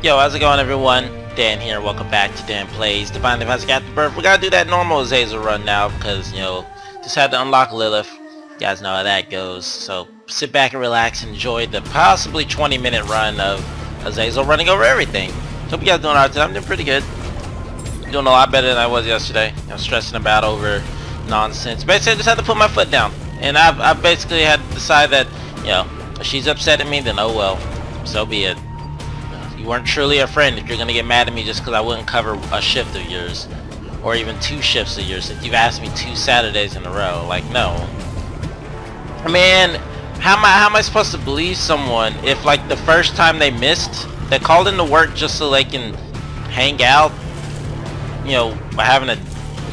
Yo, how's it going, everyone? Dan here. Welcome back to Dan Plays Divine Defense Afterbirth. We gotta do that normal Azazel run now because, you know, just had to unlock Lilith. You guys know how that goes. So sit back and relax and enjoy the possibly 20-minute run of Azazel running over everything. Hope you guys doing alright today. I'm doing pretty good. Doing a lot better than I was yesterday. I'm stressing about over nonsense. Basically, I just had to put my foot down. And I basically had to decide that, you know, if she's upset at me, then oh well. So be it. You weren't truly a friend if you're gonna get mad at me just because I wouldn't cover a shift of yours, or even 2 shifts of yours. If you've asked me 2 Saturdays in a row, like, no. Man, how am I supposed to believe someone if, like, the first time they missed, they called into work just so they can hang out, you know, by having a,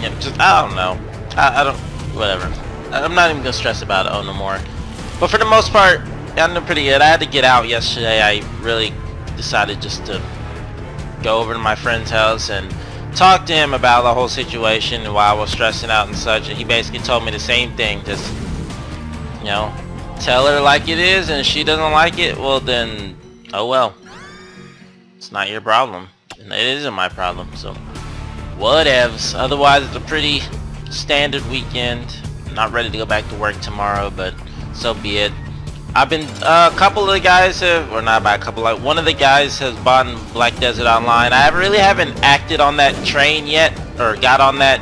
you know, just, I don't know. I don't, whatever. I'm not even gonna stress about it no more. But for the most part, I'm doing pretty good. I had to get out yesterday. I really decided just to go over to my friend's house and talk to him about the whole situation and why I was stressing out and such, and he basically told me the same thing. Just, you know, tell her like it is, and if she doesn't like it, well then, oh well. It's not your problem. And it isn't my problem, so whatevs. Otherwise, it's a pretty standard weekend. I'm not ready to go back to work tomorrow, but so be it. I've been, a couple of the guys have, or not by a couple, like one of the guys has bought Black Desert Online. I really haven't acted on that train yet, or got on that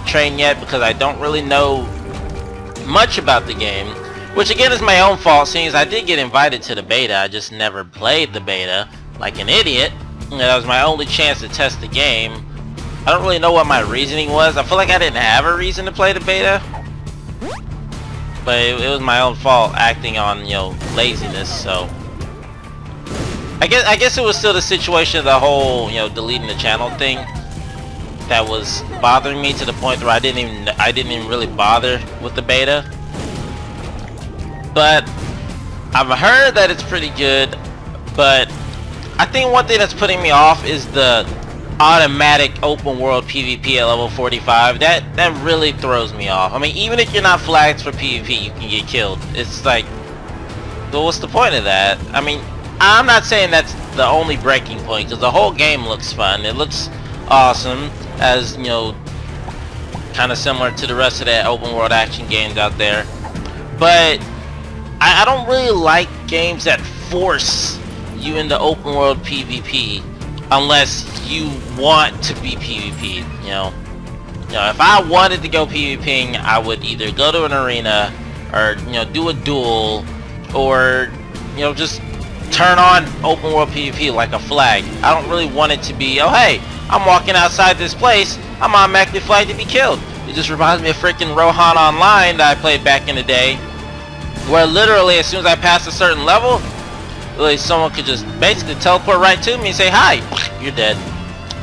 train yet, because I don't really know much about the game. Which again is my own fault, seeing as I did get invited to the beta. I just never played the beta, like an idiot. And that was my only chance to test the game. I don't really know what my reasoning was. I feel like I didn't have a reason to play the beta. But it was my own fault acting on, you know, laziness, so I guess it was still the situation of the whole, you know, deleting the channel thing that was bothering me to the point where I didn't even really bother with the beta. But I've heard that it's pretty good, but I think one thing that's putting me off is the automatic open world PvP at level 45. That really throws me off. I mean, even if you're not flagged for PvP, you can get killed. It's like, well, what's the point of that? I mean, I'm not saying that's the only breaking point, because the whole game looks fun. It looks awesome, as, you know, kind of similar to the rest of the open world action games out there. But I don't really like games that force you into open world PvP unless you want to be PvP, you know. If I wanted to go PvPing, I would either go to an arena, or, you know, do a duel, or, you know, just turn on open world PvP like a flag. I don't really want it to be, oh hey, I'm walking outside this place, I'm automatically flagged to be killed. It just reminds me of freaking Rohan Online that I played back in the day, where literally as soon as I passed a certain level, really someone could just basically teleport right to me and say, hi, you're dead.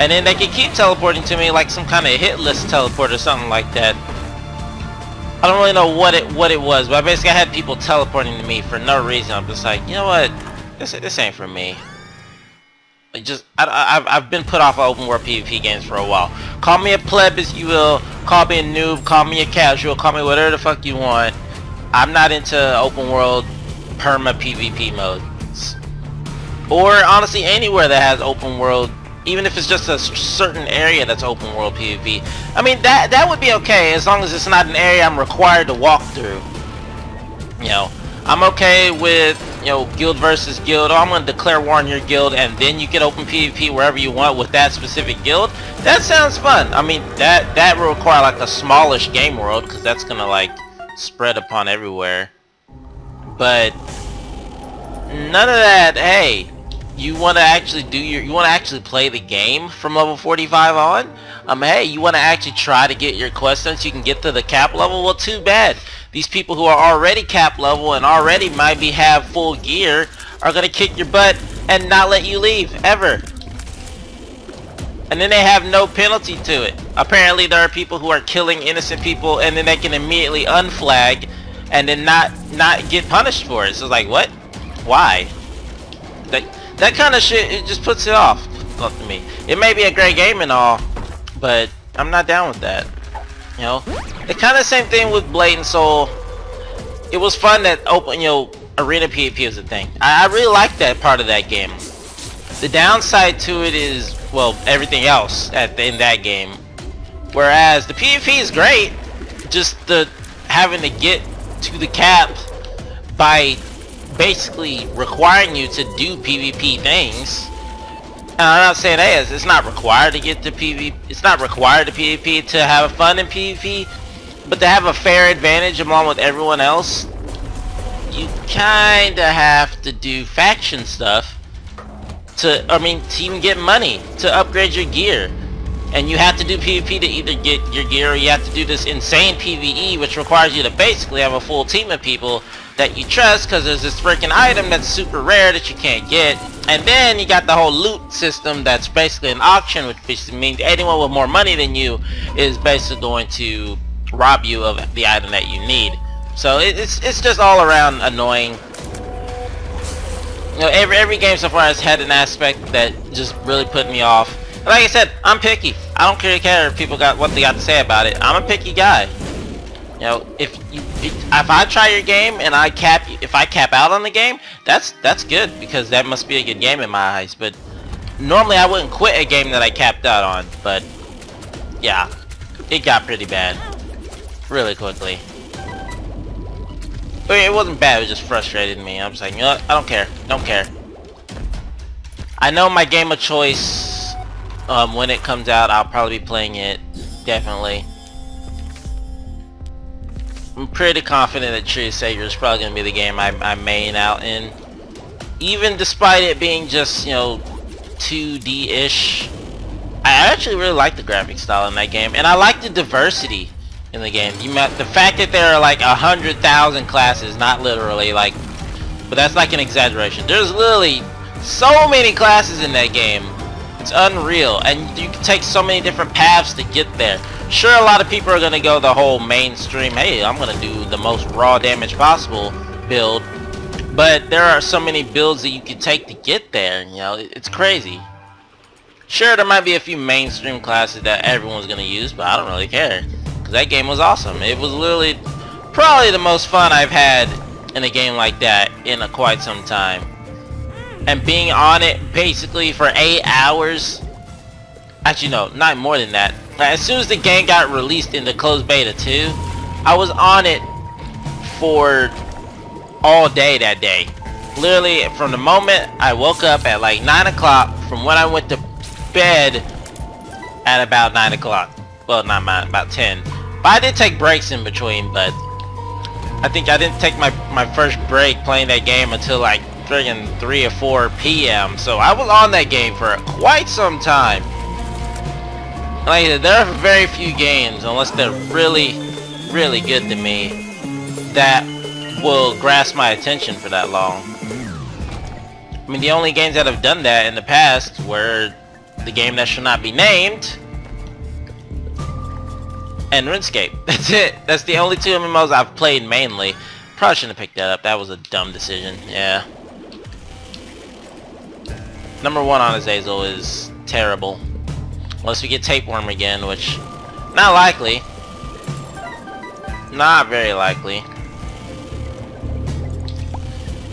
And then they could keep teleporting to me like some kind of hit list teleport or something like that. I don't really know what it was, but basically I had people teleporting to me for no reason. I'm just like, you know what, this ain't for me. Like, just I've been put off of open world PvP games for a while. Call me a pleb as you will, call me a noob, call me a casual, call me whatever the fuck you want. I'm not into open world perma PvP mode. Or honestly anywhere that has open world, even if it's just a certain area that's open world PvP. I mean, that would be okay as long as it's not an area I'm required to walk through. You know, I'm okay with, you know, guild versus guild. Oh, I'm going to declare war on your guild and then you can open PvP wherever you want with that specific guild. That sounds fun. I mean, that will require like a smallish game world, because that's going to like spread upon everywhere. But none of that. Hey, you want to actually you want to actually play the game from level 45 on? Hey, you want to actually try to get your quest done so you can get to the cap level? Well, too bad. These people who are already cap level and already might have full gear are going to kick your butt and not let you leave, ever. And then they have no penalty to it. Apparently there are people who are killing innocent people and then they can immediately unflag and then not get punished for it. So it's like, what? Why? That kind of shit, it just puts it off to me. It may be a great game and all, but I'm not down with that. You know, the kind of same thing with Blade and Soul. It was fun that open, you know, arena PvP was a thing. I really liked that part of that game. The downside to it is, well, everything else in that game. Whereas the PvP is great, just the having to get to the cap by basically requiring you to do PvP things. And I'm not saying, hey, it's not required to get to PvP. It's not required to PvP to have fun in PvP, but to have a fair advantage along with everyone else, you kinda have to do faction stuff to even get money to upgrade your gear. And you have to do PvP to either get your gear, or you have to do this insane PvE, which requires you to basically have a full team of people that you trust, because there's this freaking item that's super rare that you can't get. And then you got the whole loot system that's basically an auction, which basically means anyone with more money than you is basically going to rob you of the item that you need. So it's just all around annoying. You know, every game so far has had an aspect that just really put me off. Like I said, I'm picky. I don't really care if people got what they got to say about it. I'm a picky guy. You know, if I try your game and if I cap out on the game, that's good, because that must be a good game in my eyes. But normally I wouldn't quit a game that I capped out on. But yeah, it got pretty bad really quickly. But it wasn't bad. It was just frustrated me. I was like, you know what? I don't care. Don't care. I know my game of choice. When it comes out, I'll probably be playing it, definitely. I'm pretty confident that Tree Savior is probably going to be the game I main out in. Even despite it being just, you know, 2D-ish. I actually really like the graphic style in that game, and I like the diversity in the game. The fact that there are like 100,000 classes, not literally, like, but that's like an exaggeration. There's literally so many classes in that game. It's unreal, and you can take so many different paths to get there. Sure, a lot of people are going to go the whole mainstream, hey, I'm going to do the most raw damage possible build, but there are so many builds that you can take to get there, you know, it's crazy. Sure, there might be a few mainstream classes that everyone's going to use, but I don't really care, because that game was awesome. It was literally probably the most fun I've had in a game like that in quite some time. And being on it basically for 8 hours, actually no, not more than that. As soon as the game got released into closed beta 2, I was on it for all day that day. Literally from the moment I woke up at like 9 o'clock, from when I went to bed at about 9 o'clock. Well, not mine, about 10. But I did take breaks in between, but I think I didn't take my first break playing that game until like friggin' 3 or 4 p.m. So I was on that game for quite some time. Like I said, there are very few games, unless they're really, really good to me, that will grasp my attention for that long. I mean, the only games that have done that in the past were the game that should not be named and RuneScape. That's it. That's the only 2 MMOs I've played mainly. Probably shouldn't have picked that up. That was a dumb decision. Yeah. Number 1 on Azazel is terrible. Unless we get Tapeworm again, which, not likely. Not very likely.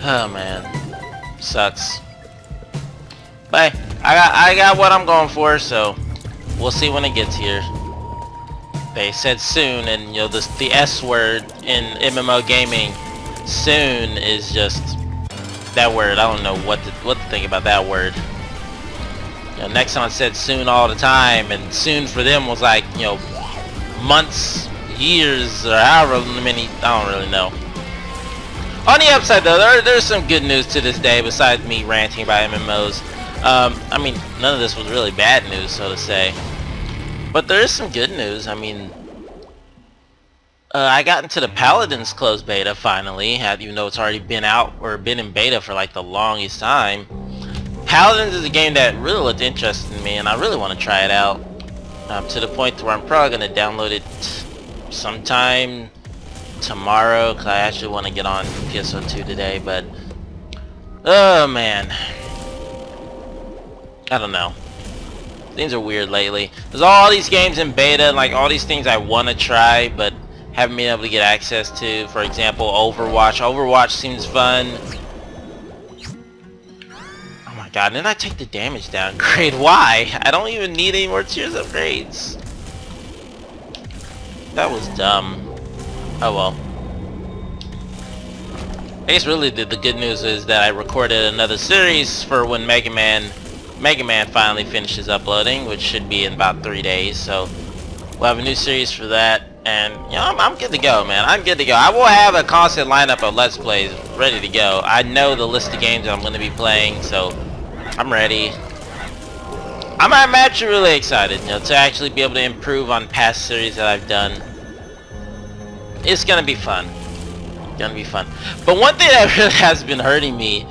Oh man. Sucks. But hey, I got what I'm going for, so we'll see when it gets here. They said soon, and you know, the S word in MMO gaming, soon, is just that word. I don't know what to think about that word. You know, Nexon said soon all the time, and soon for them was like, you know, months, years, or however many, I don't really know. On the upside though, there's some good news to this day besides me ranting about MMOs. I mean, none of this was really bad news, so to say. But there is some good news. I mean, I got into the Paladins closed beta finally, even though it's already been out or been in beta for like the longest time. Paladins is a game that really looked interesting to me, and I really want to try it out. To the point where I'm probably going to download it sometime tomorrow, because I actually want to get on PSO2 today, but oh man, I don't know. Things are weird lately. There's all these games in beta, and like all these things I want to try, but haven't been able to get access to. For example, Overwatch. Overwatch seems fun. Oh my my god, didn't I take the damage downgrade? Why? I don't even need any more tiers upgrades. That was dumb. Oh well. I guess really the good news is that I recorded another series for when Mega Man finally finishes uploading, which should be in about 3 days. So we'll have a new series for that, and you know, I'm good to go, man. I'm good to go. I will have a constant lineup of Let's Plays ready to go. I know the list of games that I'm going to be playing, so I'm ready. I'm actually really excited, you know, to actually be able to improve on past series that I've done. It's gonna be fun. Gonna be fun. But one thing that really has been hurting me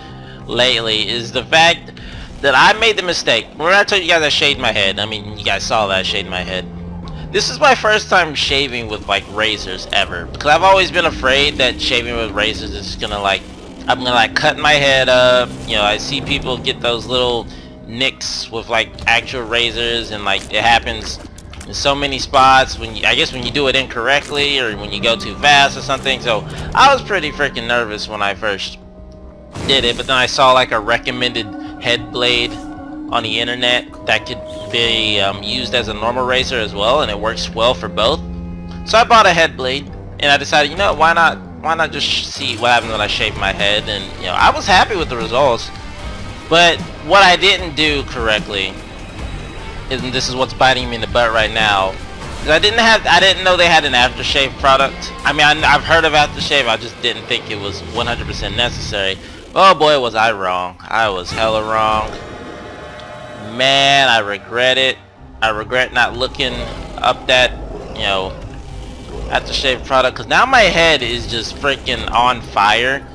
lately is the fact that I made the mistake. Remember I told you guys I shaved my head? I mean, you guys saw that I shaved my head. This is my first time shaving with like razors ever, because I've always been afraid that shaving with razors is gonna like, I'm gonna like cut my head up. You know, I see people get those little nicks with like actual razors, and like it happens in so many spots when you, I guess when you do it incorrectly or when you go too fast or something. So I was pretty freaking nervous when I first did it, but then I saw like a recommended head blade on the internet that could be used as a normal razor as well, and it works well for both. So I bought a head blade, and I decided, you know, why not just see what happens when I shave my head. And you know, I was happy with the results. But what I didn't do correctly, and this is what's biting me in the butt right now, is I didn't know they had an aftershave product. I mean, I've heard of aftershave, I just didn't think it was 100% necessary. Oh boy, was I wrong. I was hella wrong. Man, I regret it. I regret not looking up that, you know, aftershave product, because now my head is just freaking on fire.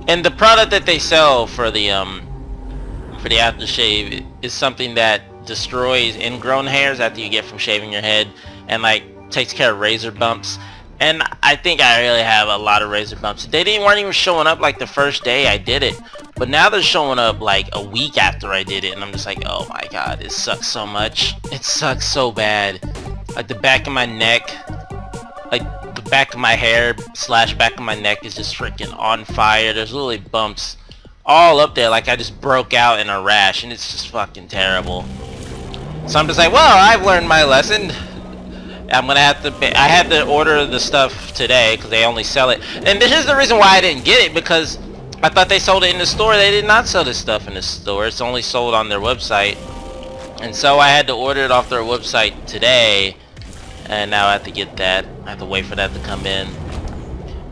And the product that they sell for the aftershave is something that destroys ingrown hairs after you get from shaving your head, and like takes care of razor bumps. And I think I really have a lot of razor bumps. Weren't even showing up like the first day I did it, but now they're showing up like a week after I did it, and I'm just like, oh my god, it sucks so much. It sucks so bad. Like the back of my neck, like the back of my hair / back of my neck is just freaking on fire. There's literally bumps all up there, like I just broke out in a rash, and it's just fucking terrible. So I'm just like, well, I've learned my lesson. I'm gonna have to I had to order the stuff today because they only sell it. And here's the reason why I didn't get it, because I thought they sold it in the store. They did not sell this stuff in the store. It's only sold on their website. And so I had to order it off their website today, and now I have to get that. I have to wait for that to come in.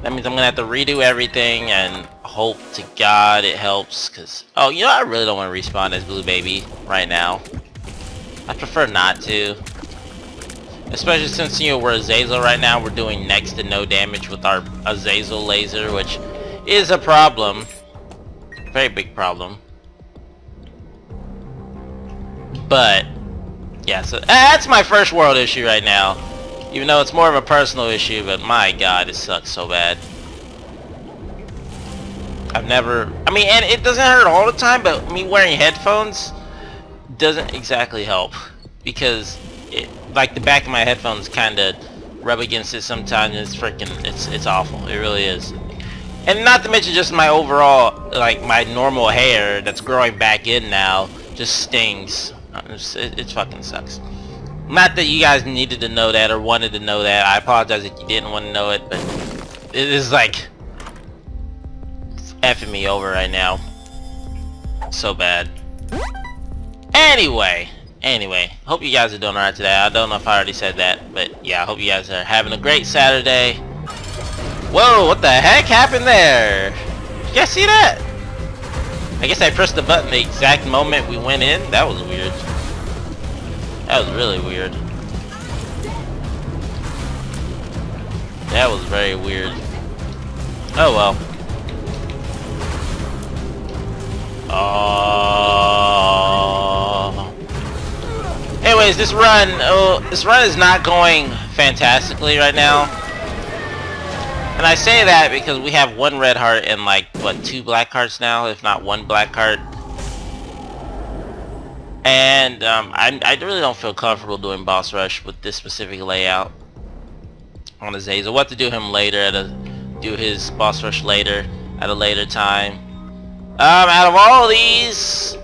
That means I'm gonna have to redo everything, and hope to God it helps, because, oh, you know, I really don't want to respawn as Blue Baby right now. I prefer not to. Especially since, you know, we're Azazel right now. We're doing next to no damage with our Azazel laser, which is a problem. Very big problem. But, yeah, so that's my first world issue right now. Even though it's more of a personal issue, but my god, it sucks so bad. I've never, I mean, and it doesn't hurt all the time, but me wearing headphones doesn't exactly help, because it, like the back of my headphones kind of rub against it sometimes, and it's freaking, it's awful. It really is. And not to mention just my overall, like my normal hair that's growing back in now just stings. It fucking sucks. Not that you guys needed to know that or wanted to know that. I apologize if you didn't want to know it, but it is like effing me over right now. So bad. Anyway, hope you guys are doing alright today. I don't know if I already said that, but yeah, I hope you guys are having a great Saturday. Whoa, what the heck happened there? You guys see that? I guess I pressed the button the exact moment we went in. That was weird. That was really weird. That was very weird. Oh well. Anyways, this run is not going fantastically right now. And I say that because we have one red heart and like, what, 2 black hearts now, if not 1 black heart. And I really don't feel comfortable doing boss rush with this specific layout on Azazel. We'll have to do him later, do his boss rush later at a later time. Out of all of these,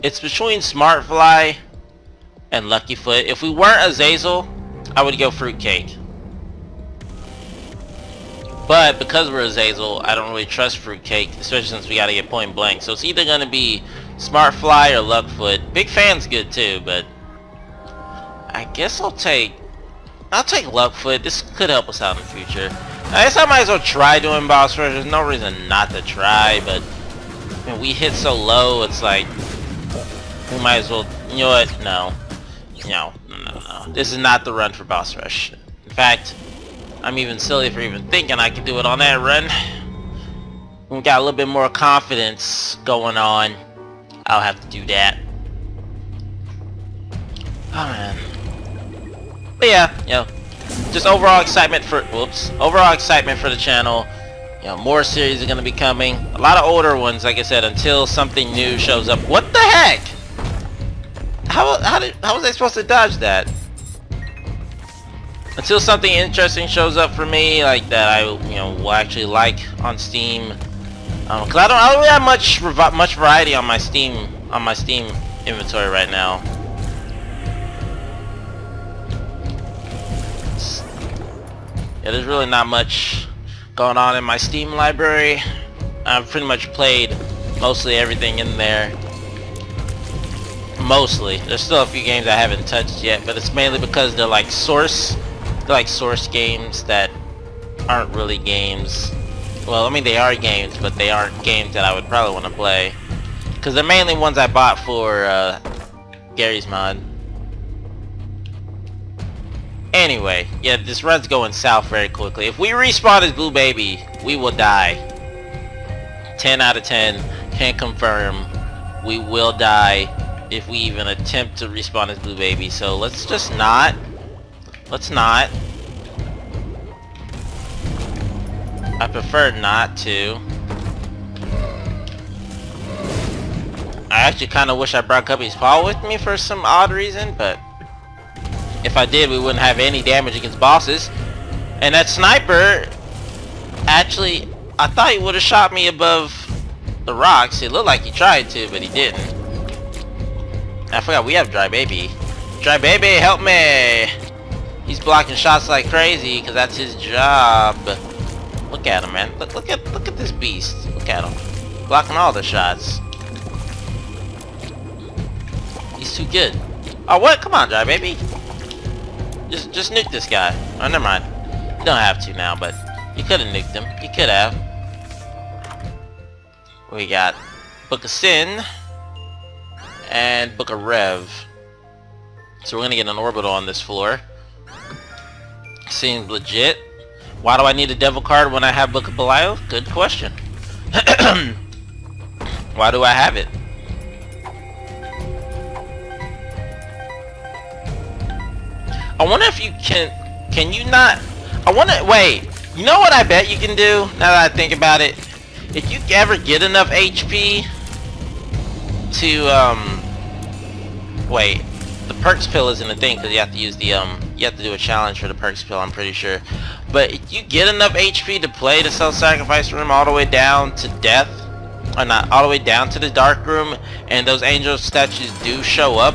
It's between Smart Fly and Lucky Foot. If we weren't Azazel, I would go Fruitcake. But because we're Azazel, I don't really trust Fruitcake, especially since we gotta get point blank. So it's either gonna be Smart Fly or Luckfoot. Big Fan's good too, but I guess I'll take Luckfoot. This could help us out in the future. I guess I might as well try doing boss rush. There's no reason not to try, but when we hit so low, it's like we might as well. You know what? No. This is not the run for boss rush. In fact, I'm even silly for even thinking I can do it on that run. We got a little bit more confidence going on. I'll have to do that. Oh man. But yeah, you know, just overall excitement for the channel. You know, more series are gonna be coming. A lot of older ones, like I said, until something new shows up. What the heck? How was I supposed to dodge that? Until something interesting shows up for me, like that I will actually like on Steam. Cause I don't really have much variety on my Steam inventory right now. Yeah, there's really not much going on in my Steam library. I've pretty much played mostly everything in there. Mostly. There's still a few games I haven't touched yet, but it's mainly because they're like source games that aren't really games. Well, I mean they are games, but they aren't games that I would probably want to play. Because they're mainly ones I bought for Gary's mod. Anyway, yeah, this run's going south very quickly. If we respawn as Blue Baby, we will die. 10 out of 10, can confirm, we will die if we even attempt to respawn as Blue Baby. So let's just not. Let's not. I prefer not to. I actually kind of wish I brought Guppy's Paw with me for some odd reason, but if I did, we wouldn't have any damage against bosses. And that sniper, actually, I thought he would have shot me above the rocks. It looked like he tried to, but he didn't. I forgot we have Dry Baby. Dry Baby, help me! He's blocking shots like crazy, because that's his job. Look at him, man. Look at this beast. Look at him. Blocking all the shots. He's too good. Oh, what? Come on, Dry Baby. Just nuke this guy. Oh, never mind. You don't have to now, but you could have nuked him. You could have. We got Book of Sin and Book of Rev. So we're gonna get an orbital on this floor. Seems legit. Why do I need a devil card when I have Book of Belial? Good question. Why do I have it? I wonder if you can you not, I wonder, wait, you know what I bet you can do, now that I think about it? If you ever get enough HP to, wait, the perks pill isn't a thing because you have to use the, you have to do a challenge for the perks pill, I'm pretty sure. But if you get enough HP to play the self-sacrifice room all the way down to death, or not, all the way down to the dark room, and those angel statues do show up,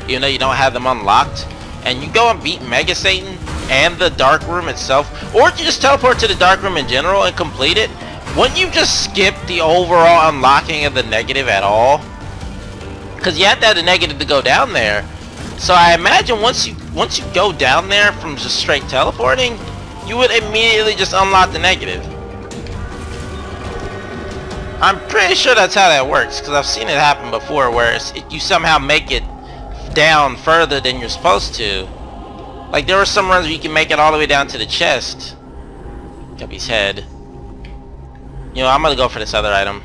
even though you don't have them unlocked, and you go and beat Mega Satan and the dark room itself, or you just teleport to the dark room in general and complete it, wouldn't you just skip the overall unlocking of the negative at all? Because you have to have the negative to go down there. So I imagine once you go down there from just straight teleporting, you would immediately just unlock the negative. I'm pretty sure that's how that works, because I've seen it happen before where you somehow make it down further than you're supposed to. Like there were some runs where you can make it all the way down to the chest. Guppy's head. You know, I'm gonna go for this other item.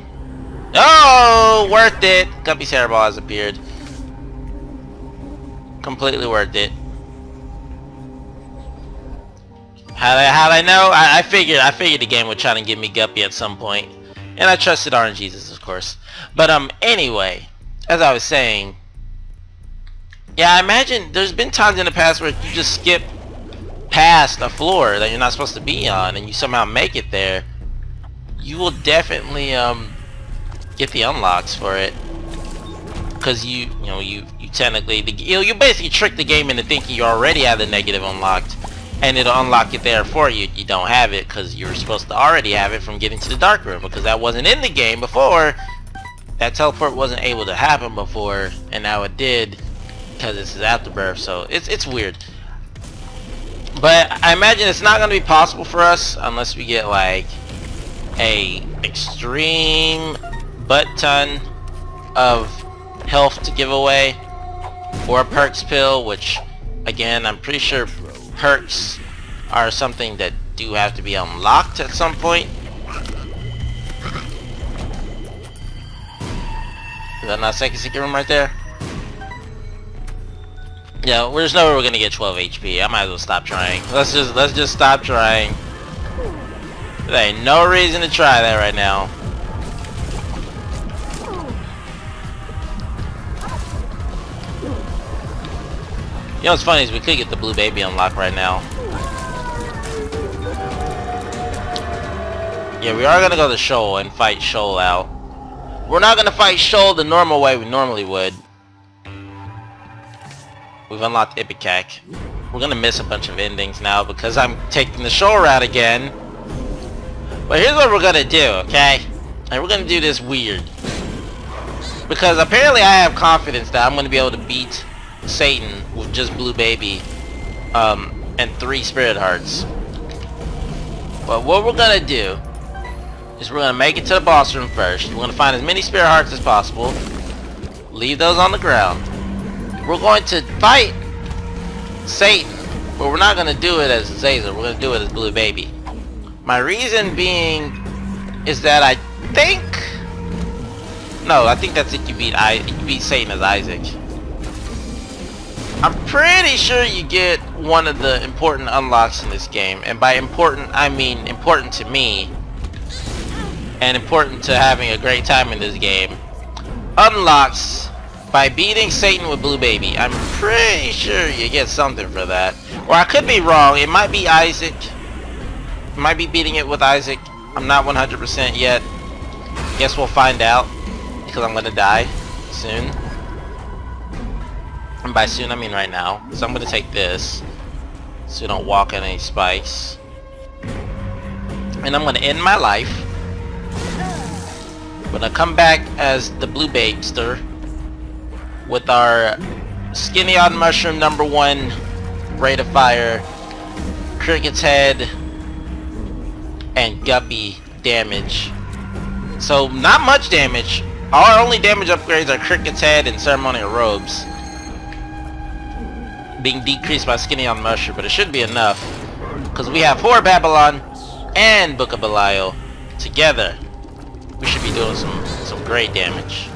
Oh, worth it! Guppy's hairball has appeared. Completely worth it. How'd I know? I figured the game would try to give me Guppy at some point. And I trusted RNGesus, of course. But anyway, as I was saying, yeah, I imagine there's been times in the past where you just skip past a floor that you're not supposed to be on and you somehow make it there. You will definitely get the unlocks for it. because you technically you basically trick the game into thinking you already have the negative unlocked, and it'll unlock it there for you. You don't have it because you were supposed to already have it from getting to the dark room, because that wasn't in the game before. That teleport wasn't able to happen before, and now it did because this is Afterbirth. So it's weird. But I imagine it's not going to be possible for us unless we get like a extreme butt ton of health to give away, or a perks pill, which again I'm pretty sure perks are something that do have to be unlocked at some point. Is that not second secret room right there? Yeah, there's no way we're gonna get 12 HP. I might as well stop trying. Let's just stop trying. There ain't no reason to try that right now. You know what's funny is we could get the blue baby unlocked right now. Yeah, we are gonna go to Shoal and fight Shoal out. We're not gonna fight Shoal the normal way we normally would. We've unlocked Ipecac. We're gonna miss a bunch of endings now because I'm taking the Shoal route again. But here's what we're gonna do, okay? And we're gonna do this weird. Because apparently I have confidence that I'm gonna be able to beat Satan with just blue baby and 3 spirit hearts. But what we're gonna do is we're gonna make it to the boss room first. We're gonna find as many spirit hearts as possible, leave those on the ground. We're going to fight Satan, but we're not gonna do it as Zazer. We're gonna do it as blue baby. My reason being is that I think that's if you beat Satan as Isaac. I'm pretty sure you get one of the important unlocks in this game, and by important I mean important to me and important to having a great time in this game. Unlocks by beating Satan with blue baby. I'm pretty sure you get something for that. Or I could be wrong. It might be Isaac. It might be beating it with Isaac. I'm not 100% yet. Guess we'll find out, because I'm gonna die soon. And by soon I mean right now. So I'm gonna take this so we don't walk on any spikes. And I'm gonna end my life. I'm gonna come back as the blue babester with our skinny on mushroom #1 rate of fire, cricket's head, and guppy damage. So not much damage. Our only damage upgrades are cricket's head and ceremonial robes being decreased by skinny on mushroom, but it should be enough because we have 4 Babylon and Book of Belial together. We should be doing some great damage.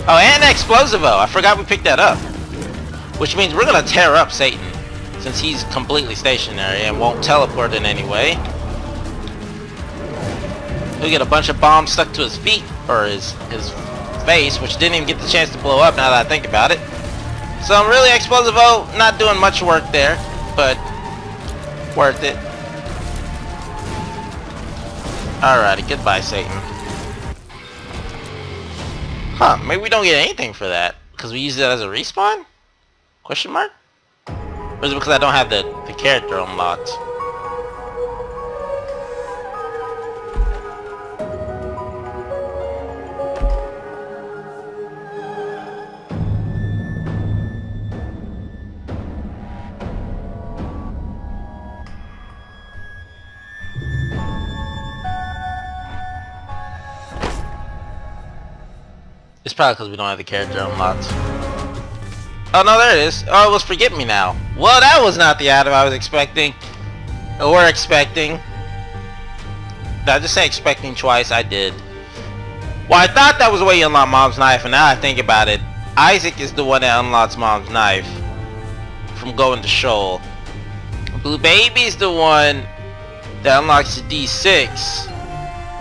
Oh, and Explosivo. I forgot we picked that up. Which means we're gonna tear up Satan, since he's completely stationary and won't teleport in any way. He'll get a bunch of bombs stuck to his feet, or his face, which didn't even get the chance to blow up now that I think about it. So I'm really Explosivo, not doing much work there, but worth it. Alrighty, goodbye Satan. Huh, maybe we don't get anything for that because we use it as a respawn? Question mark? Or is it because I don't have the character unlocked? It's probably because we don't have the character unlocked. Oh no, there it is. Oh, it was Forget Me Now. Well, that was not the item I was expecting. Or expecting. Did I just say expecting twice? I did. Well, I thought that was the way you unlock Mom's Knife, and now I think about it, Isaac is the one that unlocks Mom's Knife from going to Shoal. Blue Baby's the one that unlocks the D6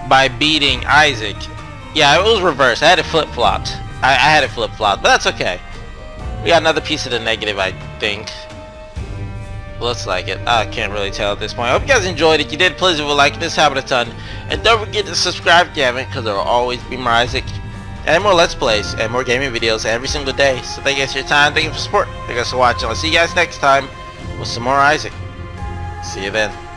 by beating Isaac. Yeah, it was reversed. I had it flip-flopped. I had it flip-flopped, but that's okay. We got another piece of the negative, I think. Looks like it. I can't really tell at this point. I hope you guys enjoyed it. If you did, please leave a like. This happened a ton. And don't forget to subscribe if you haven't, because there will always be more Isaac and more Let's Plays, and more gaming videos every single day. So thank you guys for your time, thank you for support, thank you guys for watching. I'll see you guys next time with some more Isaac. See you then.